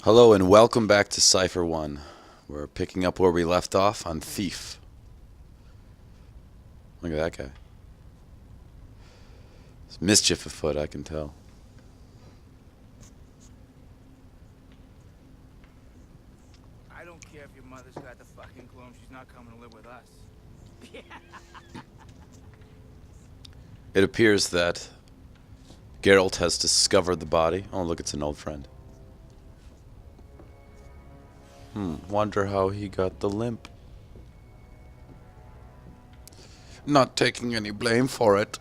Hello and welcome back to CypherOne. We're picking up where we left off on Thief. Look at that guy. There's mischief afoot, I can tell. I don't care if your mother's got the fucking gloom. She's not coming to live with us. It appears that Geralt has discovered the body. Oh, look, it's an old friend. Wonder how he got the limp. Not taking any blame for it.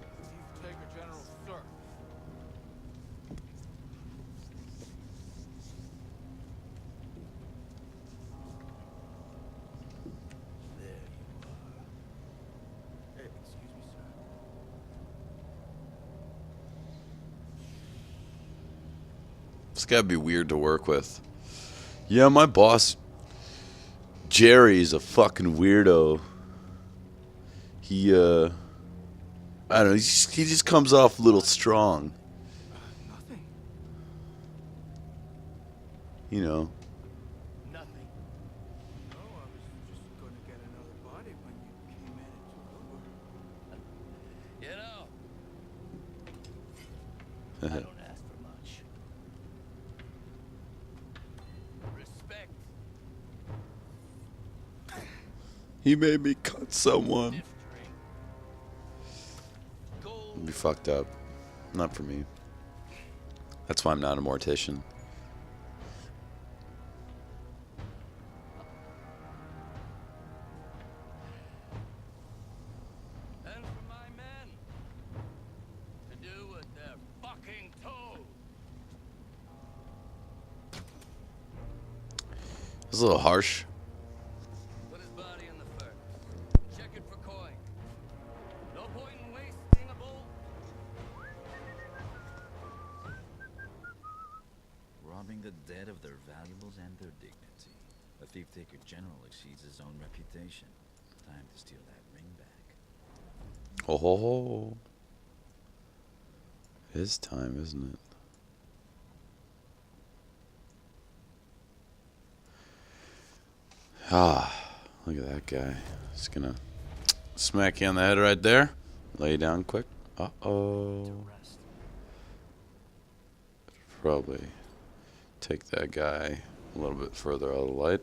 Take a general, sir. There you are. Hey, excuse me, sir. This gotta be weird to work with. Yeah, my boss, Jerry's a fucking weirdo. I don't know, he just comes off a little strong. Nothing. You know. Nothing. No, I was just going to get another body when you came in and took over. You know, I don't ask for much. Respect. He made me cut someone. Stiff drink. Gold. It'd be fucked up. Not for me. That's why I'm not a mortician. And for my men to do what they're fucking told. It's a little harsh. Put his body in the furnace. Check it for coin. No point in wasting a bull. Robbing the dead of their valuables and their dignity. A thief-taker general exceeds his own reputation. Time to steal that ring back. Oh ho ho. It is time, isn't it? Ah, look at that guy. Just gonna smack you on the head right there. Lay you down quick. Uh-oh. Rest. Probably take that guy a little bit further out of the light.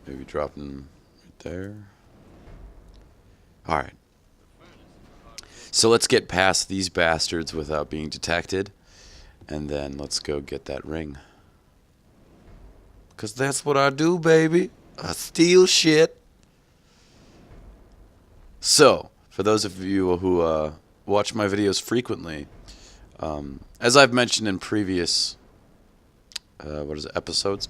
Maybe drop him right there. Alright. So let's get past these bastards without being detected. And then let's go get that ring. Because that's what I do, baby. I steal shit. So, for those of you who watch my videos frequently, as I've mentioned in previous episodes,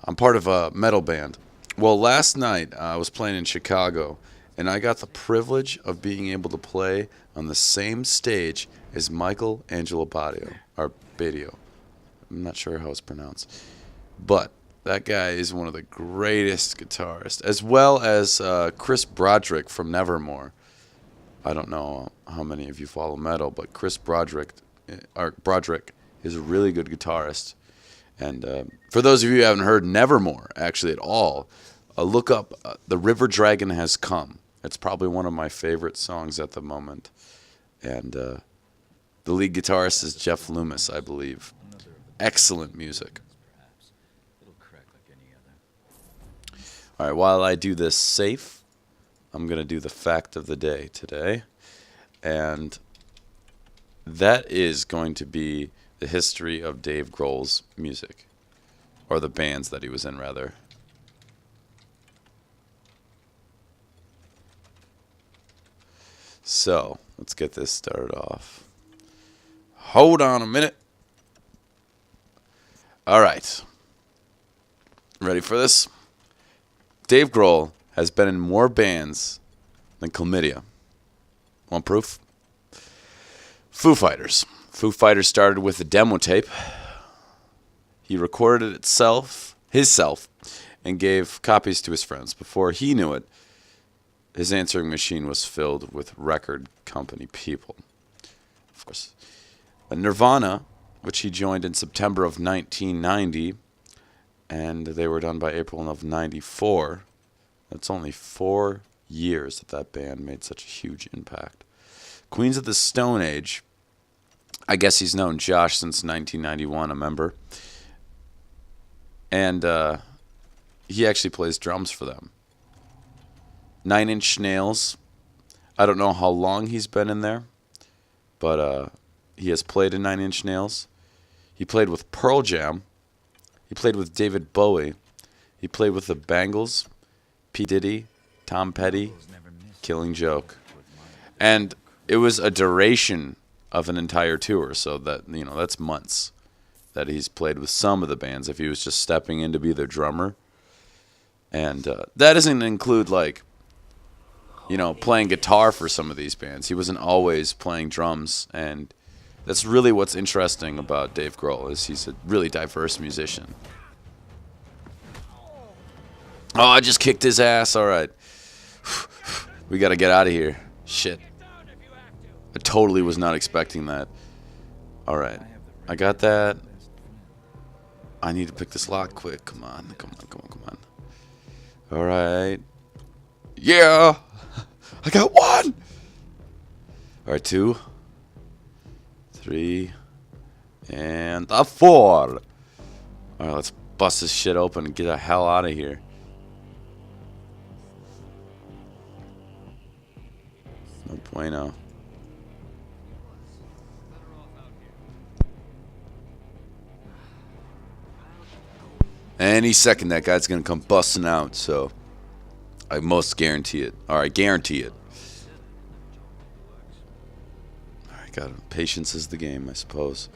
I'm part of a metal band. Well, last night I was playing in Chicago, and I got the privilege of being able to play on the same stage as Michael Angelo Badio, or Badio. I'm not sure how it's pronounced. But that guy is one of the greatest guitarists, as well as Chris Broderick from Nevermore. I don't know how many of you follow metal, but Chris Broderick is a really good guitarist. And for those of you who haven't heard Nevermore, actually, at all, look up The River Dragon Has Come. It's probably one of my favorite songs at the moment. And the lead guitarist is Jeff Loomis, I believe. Excellent music. Perhaps. It'll crack like any other. All right, while I do this safe, I'm going to do the fact of the day today. And that is going to be the history of Dave Grohl's music. Or the bands that he was in, rather. So, let's get this started off. Hold on a minute. All right. Ready for this? Dave Grohl has been in more bands than chlamydia. Want proof? Foo Fighters. Foo Fighters started with a demo tape. He recorded it himself, and gave copies to his friends. Before he knew it, his answering machine was filled with record company people. Of course. Nirvana which he joined in September of 1990, and they were done by April of 94. That's only 4 years that band made such a huge impact. Queens of the Stone Age, I guess he's known Josh since 1991, a member. And he actually plays drums for them. Nine Inch Nails, I don't know how long he's been in there, but he has played in Nine Inch Nails. He played with Pearl Jam. He played with David Bowie. He played with the Bangles, P. Diddy, Tom Petty, Killing Joke. And it was a duration of an entire tour, so that, you know, that's months that he's played with some of the bands if he was just stepping in to be their drummer. And that doesn't include, like, you know, playing guitar for some of these bands. He wasn't always playing drums, and that's really what's interesting about Dave Grohl, is he's a really diverse musician. Oh, I just kicked his ass. All right. We got to get out of here. Shit. I totally was not expecting that. All right. I got that. I need to pick this lock quick. Come on. Come on, come on, come on. All right. Yeah. I got one. All right, 2, 3, and a 4. All right, let's bust this shit open and get the hell out of here. No bueno. Any second that guy's gonna come busting out, so I most guarantee it. Alright, guarantee it. Alright, got it. Patience is the game, I suppose.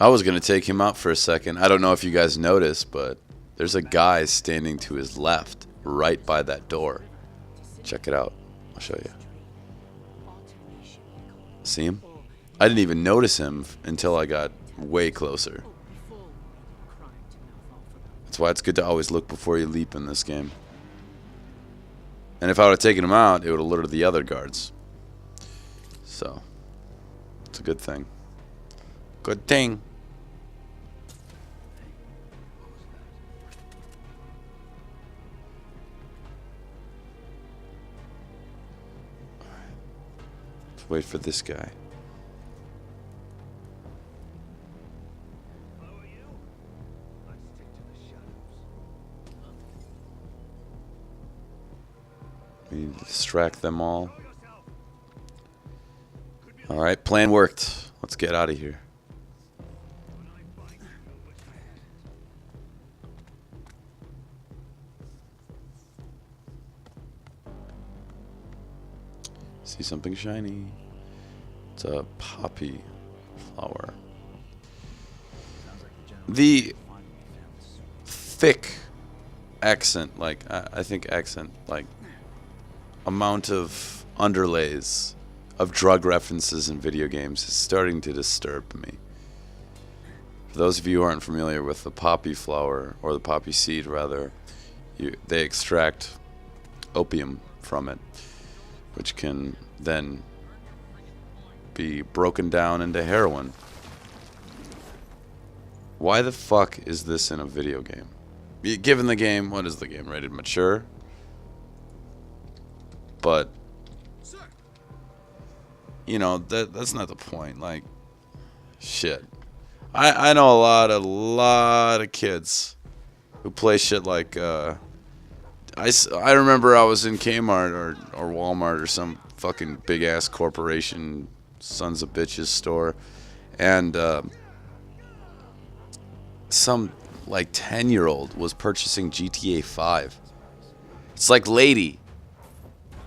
I was going to take him out for a second. I don't know if you guys noticed, but there's a guy standing to his left, right by that door. Check it out. I'll show you. See him? I didn't even notice him until I got way closer. That's why it's good to always look before you leap in this game. And if I would have taken him out, it would have alerted the other guards. So, it's a good thing. Good thing. Let's wait for this guy. We need to distract them all. Alright, plan worked. Let's get out of here. See something shiny. It's a poppy flower. The thick accent, like, I think accent, like, amount of underlays of drug references in video games is starting to disturb me. For those of you who aren't familiar with the poppy flower, or the poppy seed rather, they extract opium from it, which can then be broken down into heroin. Why the fuck is this in a video game? Given the game, what is the game? Rated mature? But, you know, that's not the point. Like, shit. I know a lot of kids who play shit like, I remember I was in Kmart or Walmart or some fucking big ass corporation sons of bitches store, and some like 10-year-old was purchasing GTA 5. It's like, lady,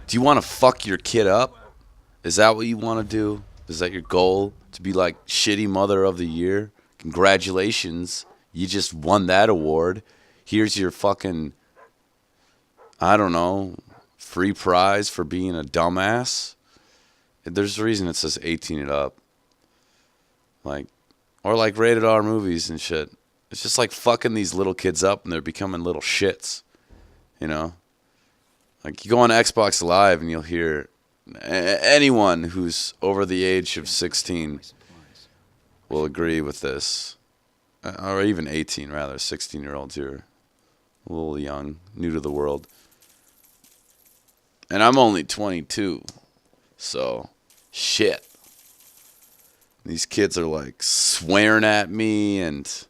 do you want to fuck your kid up? Is that what you want to do? Is that your goal? To be like shitty mother of the year? Congratulations, you just won that award. Here's your fucking, I don't know, free prize for being a dumbass. There's a reason it says 18 and up. Like, or like rated R movies and shit. It's just like fucking these little kids up and they're becoming little shits. You know? Like, you go on Xbox Live and you'll hear anyone who's over the age of 16 will agree with this. Or even 18, rather. 16-year-olds who are a little young, new to the world. And I'm only 22. So, shit. These kids are like swearing at me and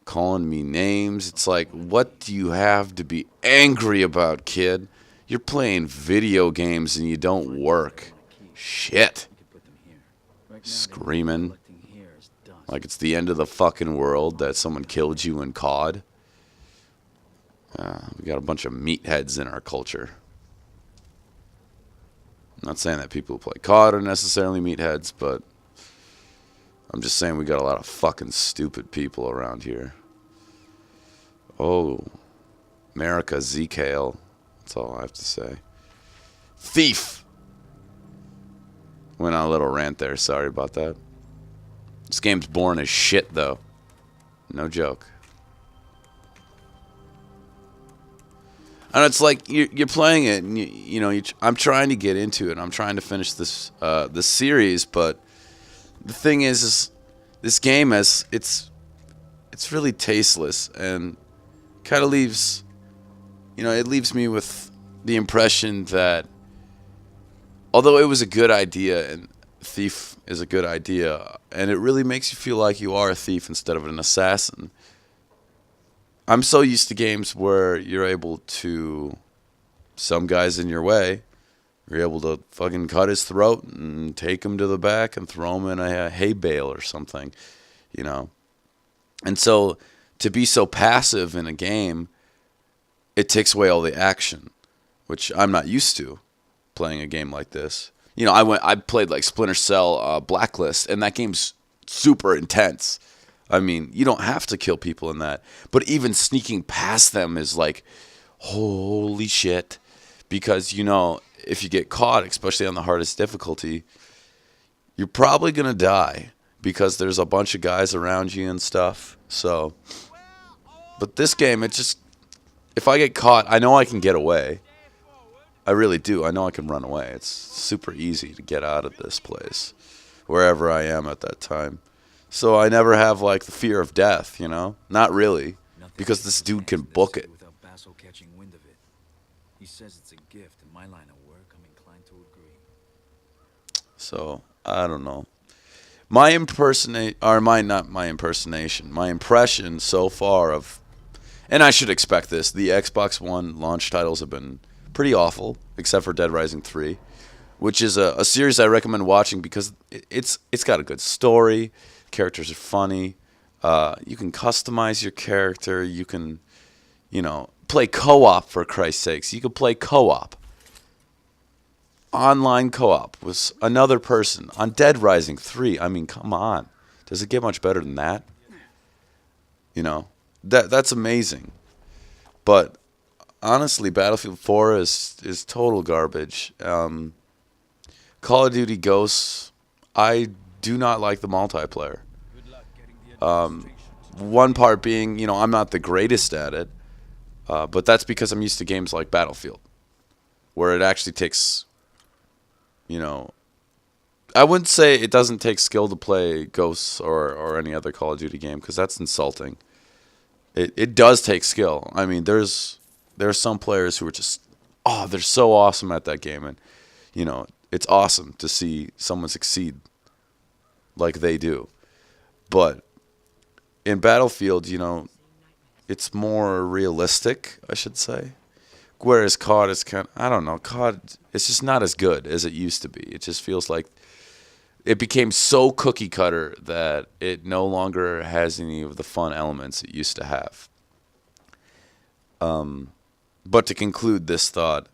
calling me names. It's like, what do you have to be angry about, kid? You're playing video games and you don't work. Shit. Screaming like it's the end of the fucking world that someone killed you in COD. We got a bunch of meatheads in our culture. I'm not saying that people who play COD are necessarily meatheads, but I'm just saying we got a lot of fucking stupid people around here. Oh, America, Z-Kale. That's all I have to say. Thief! Went on a little rant there. Sorry about that. This game's boring as shit, though. No joke. And it's like you're playing it, and you know I'm trying to get into it. I'm trying to finish this series, but the thing is this game it's really tasteless and kind of leaves, it leaves me with the impression that although it was a good idea and thief is a good idea, and it really makes you feel like you are a thief instead of an assassin. I'm so used to games where you're able to, some guy's in your way, you're able to fucking cut his throat and take him to the back and throw him in a hay bale or something, And so to be so passive in a game, it takes away all the action, which I'm not used to playing a game like this. I played like Splinter Cell Blacklist, and that game's super intense. I mean, you don't have to kill people in that. But even sneaking past them is like, holy shit. Because, if you get caught, especially on the hardest difficulty, you're probably going to die. Because there's a bunch of guys around you and stuff. So, but this game, if I get caught, I know I can get away. I really do. I know I can run away. It's super easy to get out of this place. Wherever I am at that time. So I never have like the fear of death, Not really, because this dude can book it. Without Basil catching wind of it. He says it's a gift. In my line of work, I'm inclined to agree. So I don't know. My impression so far of, and I should expect this. The Xbox One launch titles have been pretty awful, except for Dead Rising 3, which is a series I recommend watching because it's got a good story. Characters are funny. You can customize your character. You can, play co-op for Christ's sakes. You can play co-op. Online co-op with another person on Dead Rising 3. I mean, come on. Does it get much better than that? That's amazing. But honestly, Battlefield 4 is total garbage. Call of Duty Ghosts, I do not like the multiplayer. One part being, I'm not the greatest at it, but that's because I'm used to games like Battlefield, where it actually takes, I wouldn't say it doesn't take skill to play Ghosts or any other Call of Duty game, because that's insulting. It does take skill. I mean, there's some players who are just, they're so awesome at that game, and, it's awesome to see someone succeed like they do. But in Battlefield, it's more realistic, I should say. Whereas COD is COD, it's just not as good as it used to be. It just feels like it became so cookie cutter that it no longer has any of the fun elements it used to have. But to conclude this thought,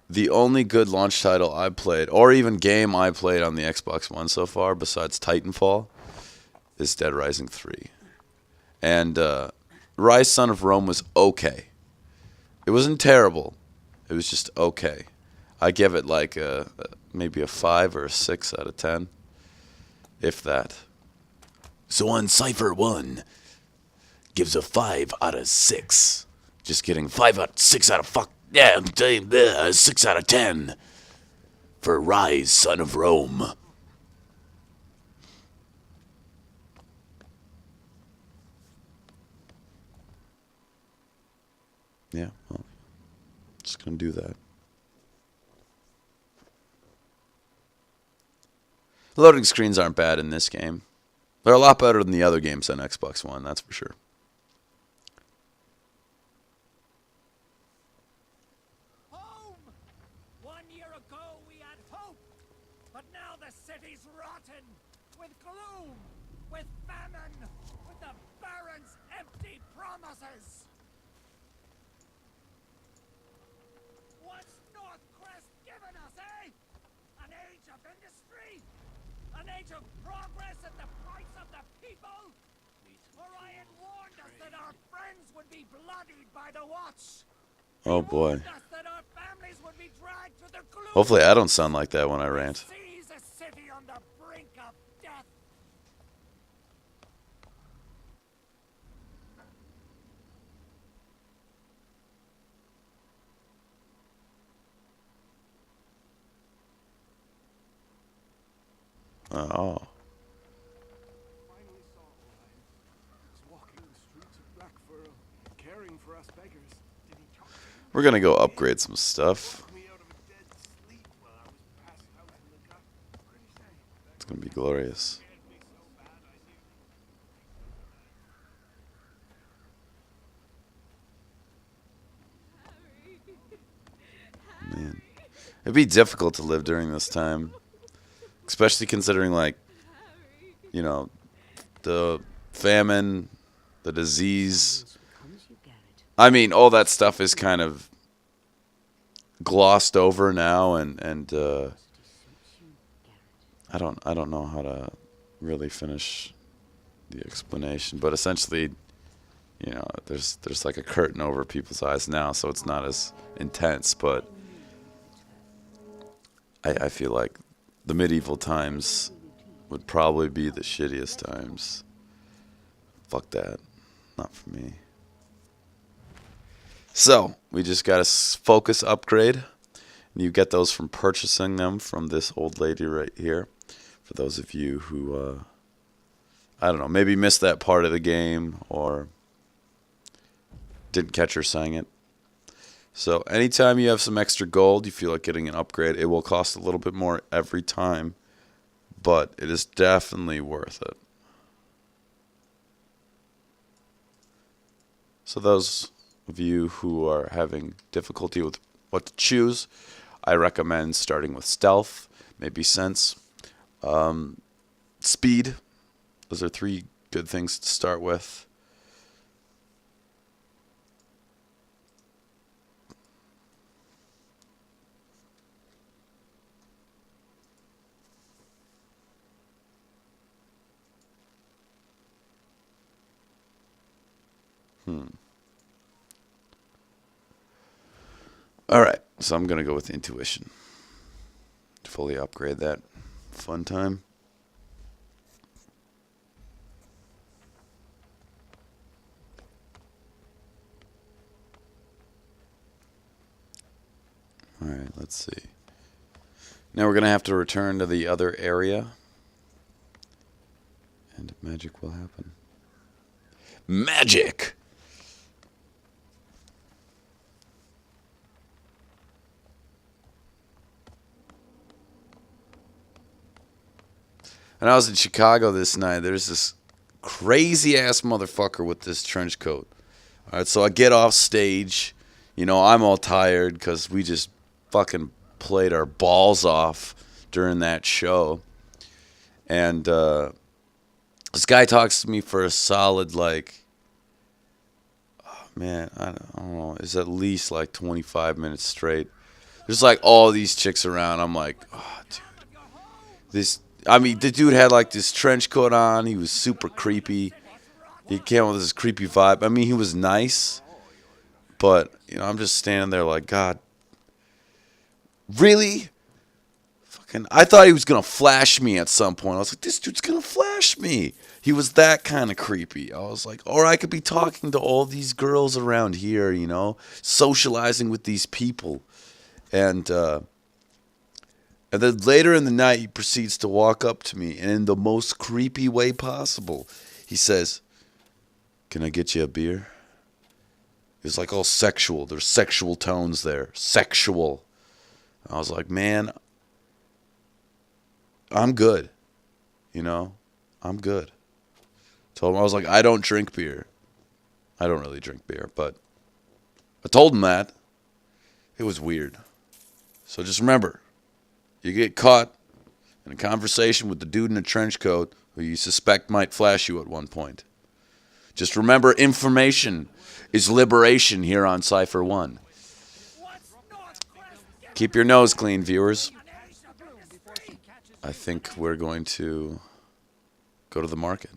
the only good launch title I played, or even game I played on the Xbox One so far, besides Titanfall, is Dead Rising 3. And Rise Son of Rome was okay. It wasn't terrible. It was just okay. I give it like maybe a 5 or a 6 out of 10. If that. So on CypherOne gives a 5 out of 6. Just kidding. 6 out of fuck. Yeah, I'm telling you, 6 out of 10 for Rise, Son of Rome. Yeah, well, just gonna do that. Loading screens aren't bad in this game. They're a lot better than the other games on Xbox One, that's for sure. Home! 1 year ago we had hope, but now the city's rotten, with gloom, with famine, with the Baron's empty promises. What's Northcrest given us, eh? An age of industry? An age of progress at the price of the people? Orion warned us that our friends would be bloodied by the Watch. Oh boy. Warned us that our families would be dragged to the gloom. Hopefully I don't sound like that when I rant. Sees a city on the brink of death. Oh. Finally saw Orion. He was walking the streets of Blackfurrow, caring for us beggars. Did he talk to you? We're gonna go upgrade some stuff. Woke me out of a dead sleep while I was passed out in the gut. What did he say? It's gonna be glorious. Scared me so bad I nearly... Man. It'd be difficult to live during this time. Especially considering, like, you know, the famine, the disease. I mean, all that stuff is kind of glossed over now, and I don't know how to really finish the explanation, but essentially, you know, there's like a curtain over people's eyes now, so it's not as intense, but I feel like the medieval times would probably be the shittiest times. Fuck that. Not for me. So, we just got a focus upgrade. And you get those from purchasing them from this old lady right here. For those of you who, I don't know, maybe missed that part of the game or didn't catch her saying it. So anytime you have some extra gold, you feel like getting an upgrade, it will cost a little bit more every time, but it is definitely worth it. So those of you who are having difficulty with what to choose, I recommend starting with stealth, maybe sense, speed. Those are 3 good things to start with. Alright, so I'm going to go with intuition to fully upgrade that. Fun time. Alright, let's see. Now we're going to have to return to the other area. And magic will happen. Magic! And I was in Chicago this night. There's this crazy ass motherfucker with this trench coat. All right, so I get off stage. You know, I'm all tired because we just fucking played our balls off during that show. And this guy talks to me for a solid, like, oh man, I don't know, it's at least like 25 minutes straight. There's like all these chicks around. I'm like, oh, dude, this. I mean, the dude had like this trench coat on. He was super creepy. He came with this creepy vibe. I mean, he was nice, but you know, I'm just standing there like, God, really? Fucking, I thought he was gonna flash me at some point. I was like, this dude's gonna flash me. He was that kind of creepy. I was like, or I could be talking to all these girls around here, you know, socializing with these people, and then later in the night, he proceeds to walk up to me, and in the most creepy way possible, he says, "Can I get you a beer?" It's like all sexual. There's sexual tones there. Sexual. I was like, man, I'm good. You know, I'm good. Told him, I was like, I don't drink beer. I don't really drink beer, but I told him that. It was weird. So just remember, you get caught in a conversation with the dude in a trench coat who you suspect might flash you at one point. Just remember, information is liberation here on CypherOne. Keep your nose clean, viewers. I think we're going to go to the market.